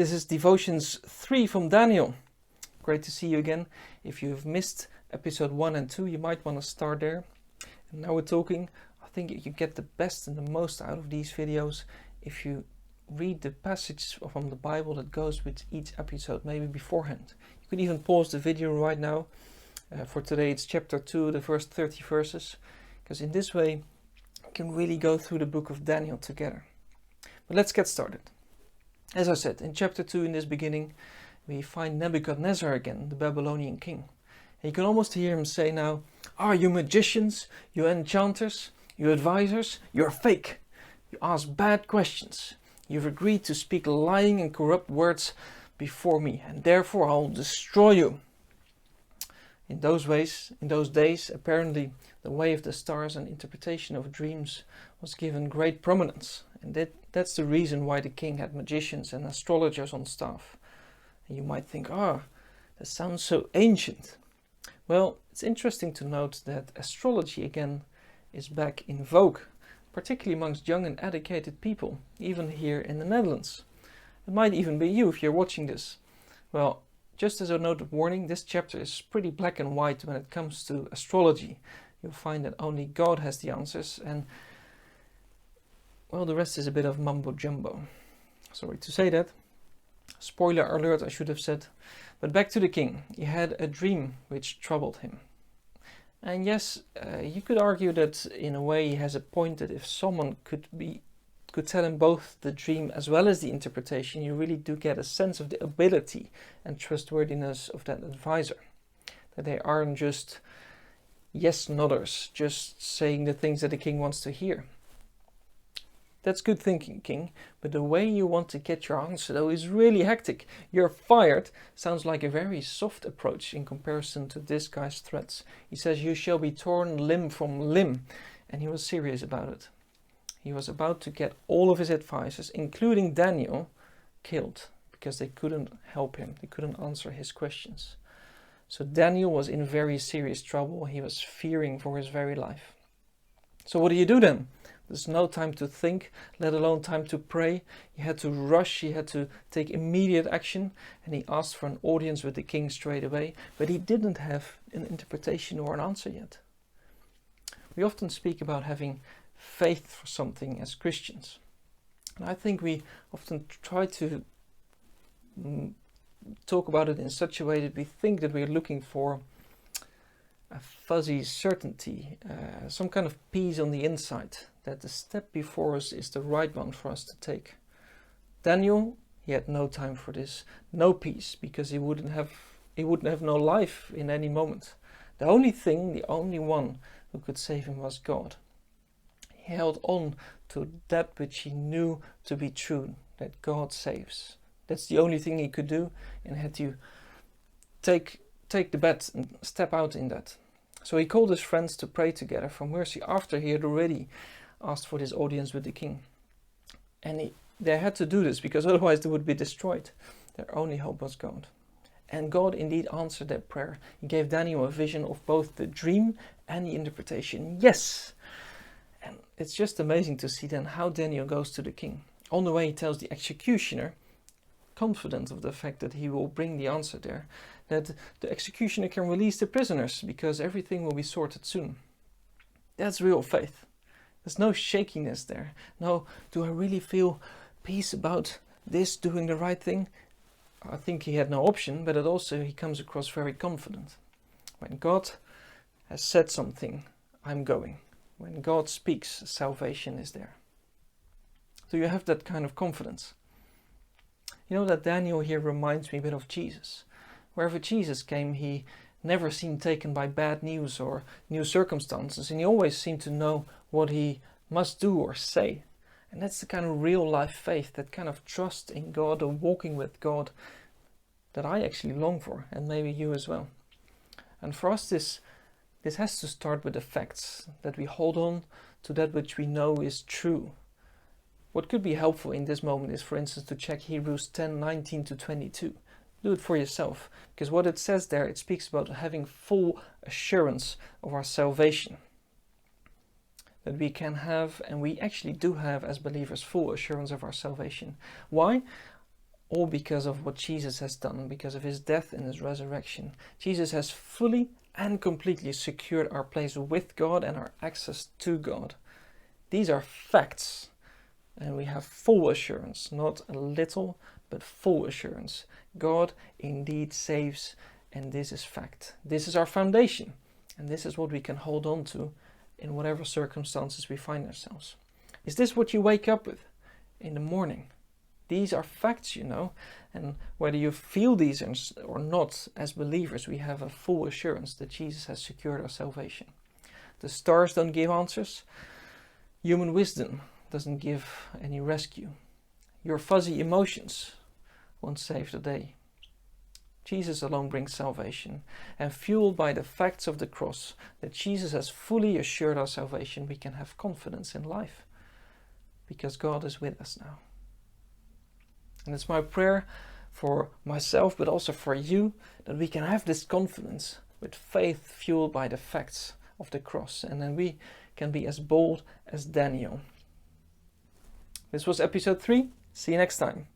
This is Devotions 3 from Daniel. Great to see you again. If you've missed episode 1 and 2, you might want to start there. And now we're talking. I think you get the best and the most out of these videos if you read the passage from the Bible that goes with each episode, maybe beforehand. You could even pause the video right now. For today it's chapter 2, the first 30 verses, because in this way we can really go through the book of Daniel together. But let's get started. As I said, in chapter 2, in this beginning, we find Nebuchadnezzar again, the Babylonian king. And you can almost hear him say now, "Are you magicians, you enchanters, you advisors? You're fake. You ask bad questions. You've agreed to speak lying and corrupt words before me, and therefore I'll destroy you." In those days, apparently the way of the stars and interpretation of dreams was given great prominence. And that's the reason why the king had magicians and astrologers on staff. And you might think, that sounds so ancient. Well, it's interesting to note that astrology again is back in vogue, particularly amongst young and educated people, even here in the Netherlands. It might even be you if you're watching this. Well, just as a note of warning, this chapter is pretty black and white when it comes to astrology. You'll find that only God has the answers, and well, the rest is a bit of mumbo jumbo. Sorry to say that. Spoiler alert, I should have said. But back to the king. He had a dream which troubled him. And yes, you could argue that in a way he has a point, that if someone could tell him both the dream as well as the interpretation, you really do get a sense of the ability and trustworthiness of that advisor. That they aren't just yes nodders, just saying the things that the king wants to hear. That's good thinking, king, but the way you want to get your answer though is really hectic. "You're fired" sounds like a very soft approach in comparison to this guy's threats. He says, "You shall be torn limb from limb," and he was serious about it. He was about to get all of his advisors, including Daniel, killed because they couldn't help him. They couldn't answer his questions. So Daniel was in very serious trouble. He was fearing for his very life. So what do you do then? There's no time to think, let alone time to pray. He had to rush, he had to take immediate action, and he asked for an audience with the king straight away, but he didn't have an interpretation or an answer yet. We often speak about having faith for something as Christians. And I think we often try to talk about it in such a way that we think that we're looking for a fuzzy certainty, some kind of peace on the inside, that the step before us is the right one for us to take. Daniel, he had no time for this, no peace, because he wouldn't have no life in any moment. The only one who could save him was God. He held on to that which he knew to be true, that God saves. That's the only thing he could do, and had to take the bet and step out in that. So he called his friends to pray together for mercy after he had already asked for this audience with the king. And they had to do this because otherwise they would be destroyed. Their only hope was God. And God indeed answered their prayer. He gave Daniel a vision of both the dream and the interpretation. Yes! And it's just amazing to see then how Daniel goes to the king. On the way he tells the executioner, confident of the fact that he will bring the answer there, that the executioner can release the prisoners because everything will be sorted soon. That's real faith. There's no shakiness there. No, do I really feel peace about this, doing the right thing? I think he had no option, but he comes across very confident. When God has said something, I'm going. When God speaks, salvation is there. Do you have that kind of confidence? You know that Daniel here reminds me a bit of Jesus. Wherever Jesus came, he never seemed taken by bad news or new circumstances, and he always seemed to know what he must do or say. And that's the kind of real life faith, that kind of trust in God or walking with God that I actually long for, and maybe you as well. And for us this has to start with the facts, that we hold on to that which we know is true. What could be helpful in this moment is, for instance, to check Hebrews 10:19-22. Do it for yourself, because what it says there, it speaks about having full assurance of our salvation. That we can have, and we actually do have as believers, full assurance of our salvation. Why? all because of what Jesus has done, because of his death and his resurrection. Jesus has fully and completely secured our place with God and our access to God. These are facts, and we have full assurance, not a little, but full assurance. God indeed saves, and this is fact. This is our foundation, and this is what we can hold on to in whatever circumstances we find ourselves. Is this what you wake up with in the morning? These are facts, you know, and whether you feel these or not, as believers, we have a full assurance that Jesus has secured our salvation. The stars don't give answers. Human wisdom doesn't give any rescue. Your fuzzy emotions won't save the day. Jesus alone brings salvation, and fueled by the facts of the cross, that Jesus has fully assured our salvation, we can have confidence in life, because God is with us now. And it's my prayer for myself, but also for you, that we can have this confidence with faith fueled by the facts of the cross, and then we can be as bold as Daniel. This was episode 3. See you next time.